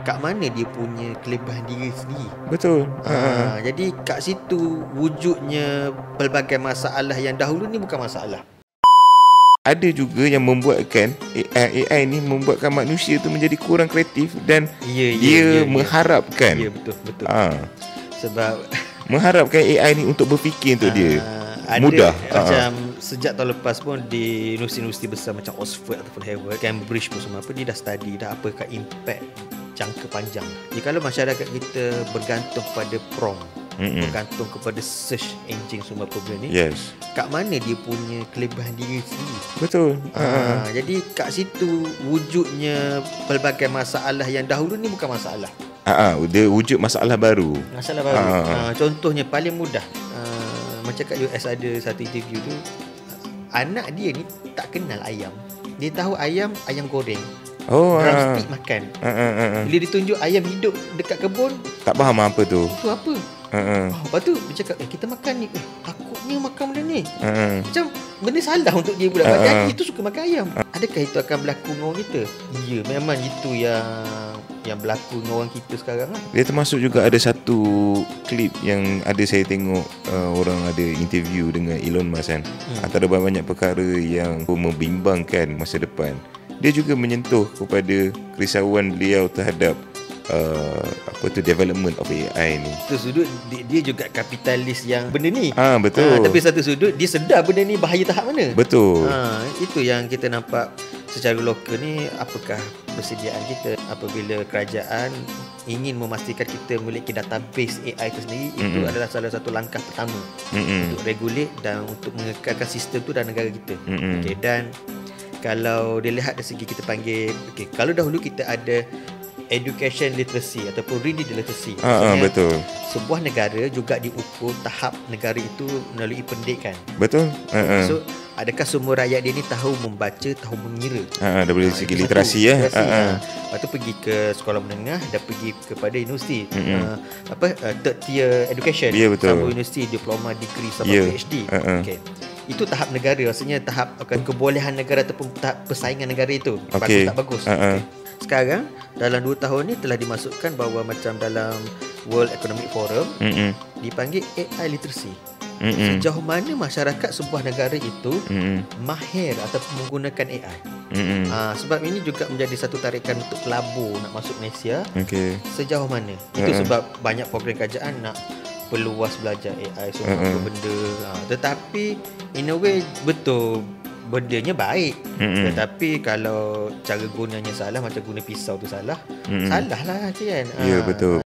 kat mana dia punya kelebihan diri sendiri. Betul. Jadi kat situ wujudnya pelbagai masalah yang dahulu ni bukan masalah. Ada juga yang membuatkan AI ni membuatkan manusia tu menjadi kurang kreatif dan dia mengharapkan. Ya, betul. Sebab mengharapkan AI ni untuk berfikir untuk dia mudah. Macam sejak tahun lepas pun di universiti-universiti besar macam Oxford ataupun Harvard, Cambridge pun semua dia dah study dah apakah impact jangka panjang. Kalau masyarakat kita bergantung pada prompt, bergantung kepada search engine semua apa benda ni, kat mana dia punya kelebihan diri sendiri. Betul. Jadi kat situ wujudnya pelbagai masalah yang dahulu ni bukan masalah. Dia wujud masalah baru. Contohnya paling mudah, macam kat US ada satu interview tu, anak dia ni tak kenal ayam. Dia tahu ayam goreng, drumstick makan. Bila ditunjuk ayam hidup dekat kebun, tak faham apa tu. Itu apa? Lepas tu dia cakap kita makan ni, takutnya makan benda ni. Macam benda salah untuk dia pula. Jadi itu suka makan ayam. Adakah itu akan berlaku dengan orang kita? Ya, memang itu yang berlaku dengan orang kita sekarang lah. Dia termasuk juga ada satu klip yang ada saya tengok, orang ada interview dengan Elon Musk kan. Antara banyak perkara yang membimbangkan masa depan, dia juga menyentuh kepada kerisauan beliau terhadap development of AI ni. Satu sudut dia juga kapitalis yang benda ni. Betul. Tapi satu sudut dia sedar benda ni bahaya tahap mana. Betul. Itu yang kita nampak secara lokal ni. Apakah persediaan kita apabila kerajaan ingin memastikan kita memiliki database AI itu sendiri. Itu adalah salah satu langkah pertama untuk regulate dan untuk mengekalkan sistem tu dalam negara kita. Dan kalau dilihat dari segi kita panggil, kalau dahulu kita ada education literacy ataupun reading literacy, betul. Sebuah negara juga diukur tahap negara itu melalui pendidikan. Betul. So adakah semua rakyat dia ni tahu membaca, tahu mengira? Dari segi literasi Lepas tu pergi ke sekolah menengah dan pergi kepada universiti, third tier education, sampai universiti, diploma, degree sampai PhD. Itu tahap negara, maksudnya tahap kebolehan negara ataupun tahap persaingan negara itu. Bagus tak bagus. Sekarang dalam 2 tahun ni telah dimasukkan bahawa macam dalam World Economic Forum dipanggil AI literacy. Sejauh mana masyarakat sebuah negara itu mahir ataupun menggunakan AI. Sebab ini juga menjadi satu tarikan untuk pelabur nak masuk Malaysia. Sejauh mana. Itu sebab banyak program kerajaan nak peluas belajar AI semua benda. Tetapi in a way betul, bendanya baik, tetapi kalau cara gunanya salah, macam guna pisau tu salah, salah lah kan. Ya, betul.